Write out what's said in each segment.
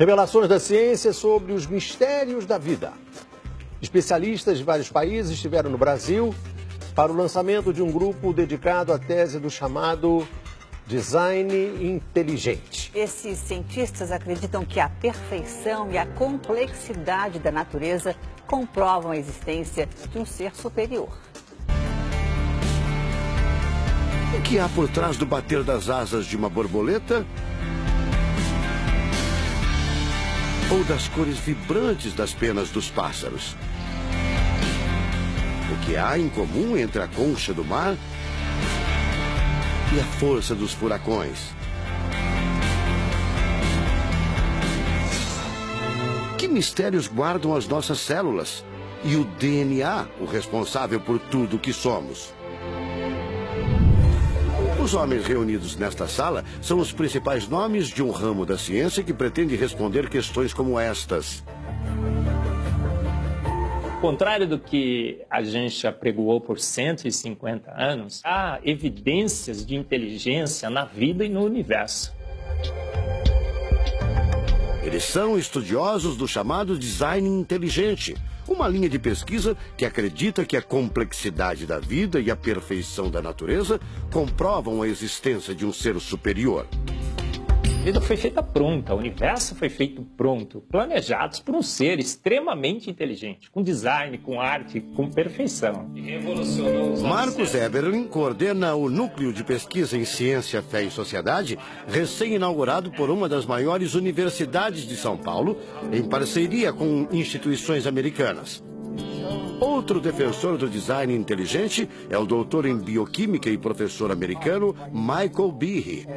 Revelações da ciência sobre os mistérios da vida. Especialistas de vários países estiveram no Brasil para o lançamento de um grupo dedicado à tese do chamado design inteligente. Esses cientistas acreditam que a perfeição e a complexidade da natureza comprovam a existência de um ser superior. O que há por trás do bater das asas de uma borboleta? Ou das cores vibrantes das penas dos pássaros? O que há em comum entre a concha do mar e a força dos furacões? Que mistérios guardam as nossas células e o DNA, o responsável por tudo o que somos? Os homens reunidos nesta sala são os principais nomes de um ramo da ciência que pretende responder questões como estas. Ao contrário do que a gente apregoou por 150 anos, há evidências de inteligência na vida e no universo. Eles são estudiosos do chamado design inteligente, uma linha de pesquisa que acredita que a complexidade da vida e a perfeição da natureza comprovam a existência de um ser superior. A vida foi feita pronta, o universo foi feito pronto, planejados por um ser extremamente inteligente, com design, com arte, com perfeição. E revolucionou os Marcos Eberlin coordena o Núcleo de Pesquisa em Ciência, Fé e Sociedade, recém-inaugurado por uma das maiores universidades de São Paulo, em parceria com instituições americanas. Outro defensor do design inteligente é o doutor em bioquímica e professor americano Michael Behe.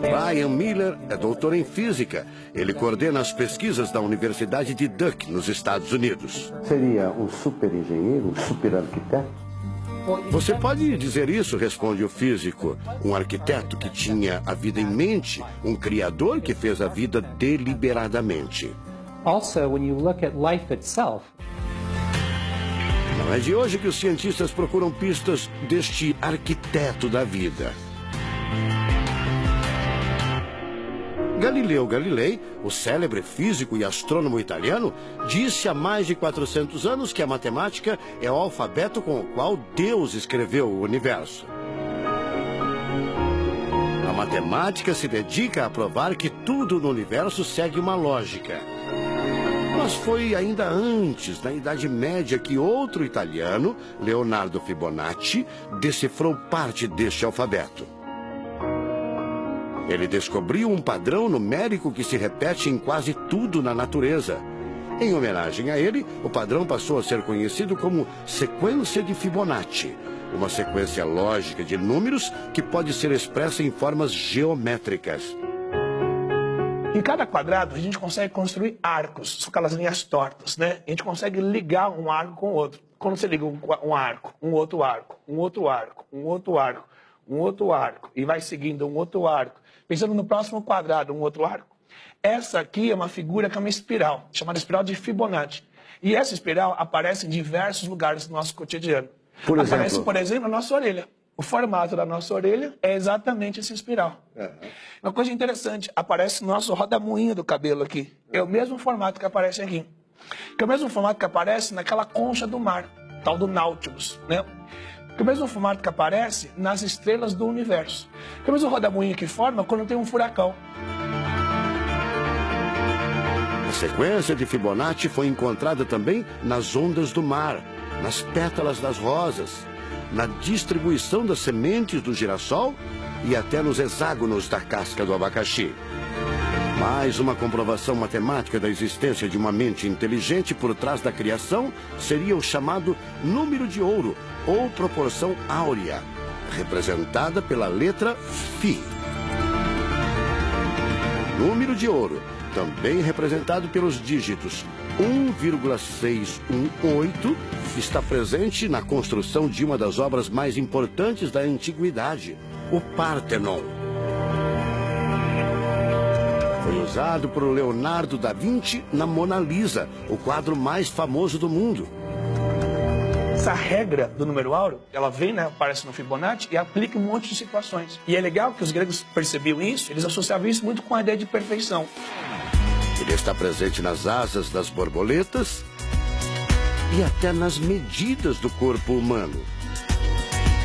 Brian Miller é doutor em física. Ele coordena as pesquisas da Universidade de Duke, nos Estados Unidos. Seria um super engenheiro, um super arquiteto? Você pode dizer isso, responde o físico. Um arquiteto que tinha a vida em mente, um criador que fez a vida deliberadamente. Also, when you look at life itself, não é de hoje que os cientistas procuram pistas deste arquiteto da vida. Galileu Galilei, o célebre físico e astrônomo italiano, disse há mais de 400 anos que a matemática é o alfabeto com o qual Deus escreveu o universo. A matemática se dedica a provar que tudo no universo segue uma lógica. Mas foi ainda antes, na Idade Média, que outro italiano, Leonardo Fibonacci, decifrou parte deste alfabeto. Ele descobriu um padrão numérico que se repete em quase tudo na natureza. Em homenagem a ele, o padrão passou a ser conhecido como sequência de Fibonacci, uma sequência lógica de números que pode ser expressa em formas geométricas. Em cada quadrado, a gente consegue construir arcos, são aquelas linhas tortas, né? A gente consegue ligar um arco com o outro. Quando você liga um arco, um outro arco, um outro arco, um outro arco, um outro arco, e vai seguindo um outro arco, pensando no próximo quadrado, um outro arco. Essa aqui é uma figura que é uma espiral, chamada espiral de Fibonacci. E essa espiral aparece em diversos lugares do nosso cotidiano. Aparece, por exemplo, na nossa orelha. O formato da nossa orelha é exatamente essa espiral. Uma coisa interessante, aparece no nosso rodamuinho do cabelo aqui. É o mesmo formato que aparece aqui. Que é o mesmo formato que aparece naquela concha do mar, tal do Nautilus, né? Que é o mesmo formato que aparece nas estrelas do universo. Que é o mesmo rodamuinho que forma quando tem um furacão. A sequência de Fibonacci foi encontrada também nas ondas do mar, nas pétalas das rosas, na distribuição das sementes do girassol e até nos hexágonos da casca do abacaxi. Mais uma comprovação matemática da existência de uma mente inteligente por trás da criação seria o chamado número de ouro, ou proporção áurea, representada pela letra Φ. O número de ouro, também representado pelos dígitos 1,618, está presente na construção de uma das obras mais importantes da antiguidade, o Parthenon. Foi usado por Leonardo da Vinci na Mona Lisa, o quadro mais famoso do mundo. Essa regra do número áureo, ela vem, né, aparece no Fibonacci e aplica em um monte de situações. E é legal que os gregos percebiam isso, eles associavam isso muito com a ideia de perfeição. Ele está presente nas asas das borboletas e até nas medidas do corpo humano.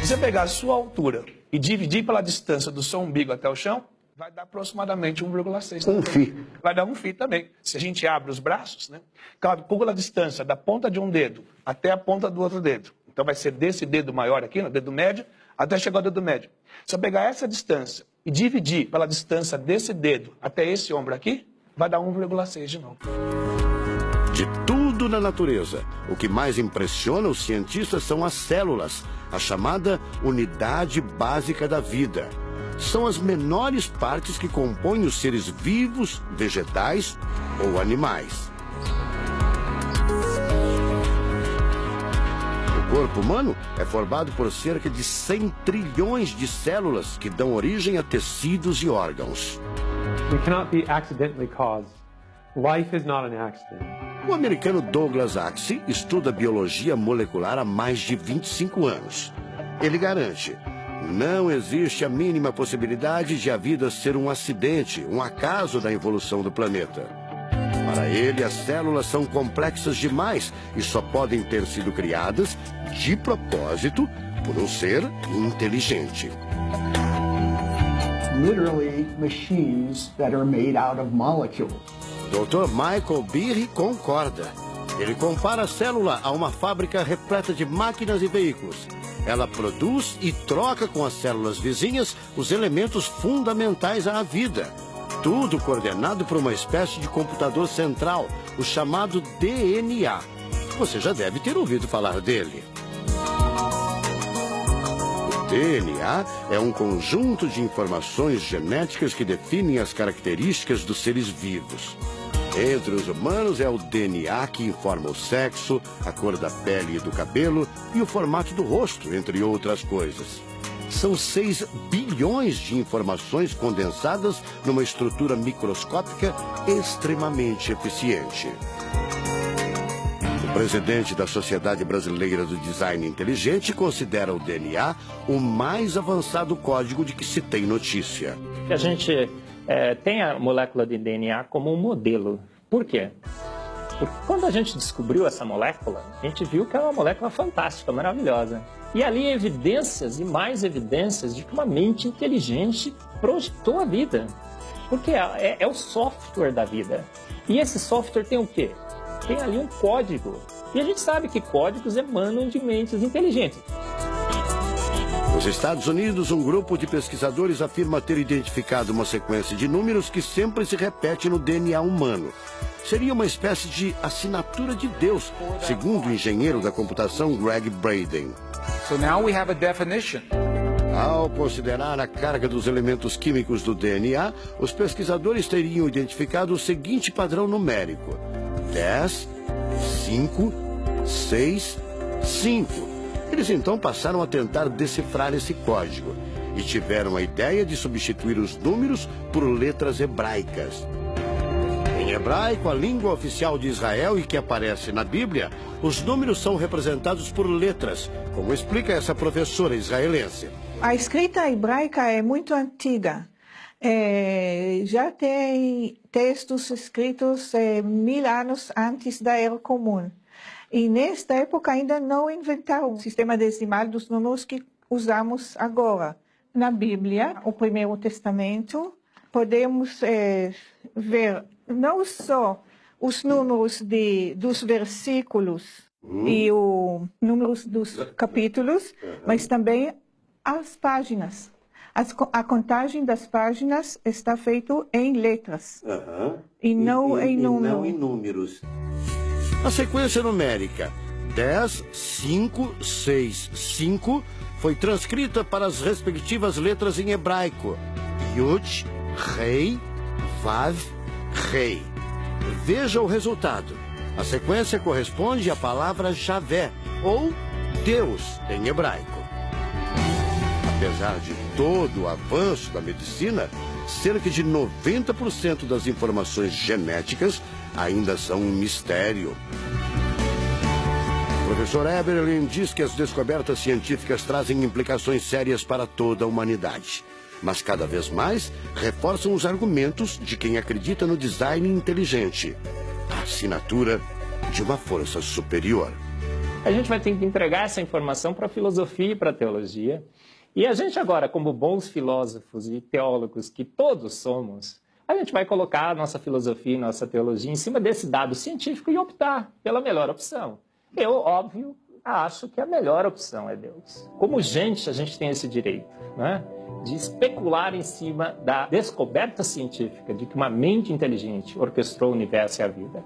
Se você pegar a sua altura e dividir pela distância do seu umbigo até o chão, vai dar aproximadamente 1,6. Um φ. Vai dar um φ também. Se a gente abre os braços, né, calcula a distância da ponta de um dedo até a ponta do outro dedo. Então vai ser desse dedo maior aqui, no dedo médio, até chegar ao dedo médio. Se eu pegar essa distância e dividir pela distância desse dedo até esse ombro aqui, vai dar 1,6 de novo. De tudo na natureza, o que mais impressiona os cientistas são as células, a chamada unidade básica da vida. São as menores partes que compõem os seres vivos, vegetais ou animais. O corpo humano é formado por cerca de 100 trilhões de células que dão origem a tecidos e órgãos. We cannot be accidentally caused. Life is not an accident. O americano Douglas Axie estuda biologia molecular há mais de 25 anos. Ele garante: não existe a mínima possibilidade de a vida ser um acidente, um acaso da evolução do planeta. Para ele, as células são complexas demais e só podem ter sido criadas de propósito por um ser inteligente. Literally machines that are made out of molecules. Dr. Michael Behe concorda. Ele compara a célula a uma fábrica repleta de máquinas e veículos. Ela produz e troca com as células vizinhas os elementos fundamentais à vida. Tudo coordenado por uma espécie de computador central, o chamado DNA. Você já deve ter ouvido falar dele. O DNA é um conjunto de informações genéticas que definem as características dos seres vivos. Entre os humanos é o DNA que informa o sexo, a cor da pele e do cabelo e o formato do rosto, entre outras coisas. São 6 bilhões de informações condensadas numa estrutura microscópica extremamente eficiente. O presidente da Sociedade Brasileira do Design Inteligente considera o DNA o mais avançado código de que se tem notícia. A gente tem a molécula de DNA como um modelo. Por quê? Porque quando a gente descobriu essa molécula, a gente viu que é uma molécula fantástica, maravilhosa. E ali evidências e mais evidências de que uma mente inteligente projetou a vida. Porque é o software da vida. E esse software tem o quê? Tem ali um código. E a gente sabe que códigos emanam de mentes inteligentes. Nos Estados Unidos, um grupo de pesquisadores afirma ter identificado uma sequência de números que sempre se repete no DNA humano. Seria uma espécie de assinatura de Deus, segundo o engenheiro da computação Greg Braden. So now we have a definition. Ao considerar a carga dos elementos químicos do DNA, os pesquisadores teriam identificado o seguinte padrão numérico: 10, 5, 6, 5. Eles então passaram a tentar decifrar esse código e tiveram a ideia de substituir os números por letras hebraicas. Em hebraico, a língua oficial de Israel e que aparece na Bíblia, os números são representados por letras, como explica essa professora israelense. A escrita hebraica é muito antiga. Já tem textos escritos 1000 anos antes da Era Comum. E nesta época ainda não inventaram o sistema decimal dos números que usamos agora. Na Bíblia, o Primeiro Testamento, podemos ver não só os números dos versículos e os números dos capítulos, mas também as páginas. A contagem das páginas está feita em letras e não em números. A sequência numérica 10, 5, 6, 5 foi transcrita para as respectivas letras em hebraico: Yud, Rei, Vav, Rei. Veja o resultado. A sequência corresponde à palavra Javé, ou Deus, em hebraico. Apesar de todo o avanço da medicina, cerca de 90% das informações genéticas ainda são um mistério. professor Eberlin diz que as descobertas científicas trazem implicações sérias para toda a humanidade. Mas cada vez mais reforçam os argumentos de quem acredita no design inteligente, a assinatura de uma força superior. A gente vai ter que entregar essa informação para a filosofia e para a teologia. E a gente agora, como bons filósofos e teólogos que todos somos, a gente vai colocar a nossa filosofia e nossa teologia em cima desse dado científico e optar pela melhor opção. Eu, óbvio, acho que a melhor opção é Deus. Como gente, a gente tem esse direito, né, de especular em cima da descoberta científica de que uma mente inteligente orquestrou o universo e a vida.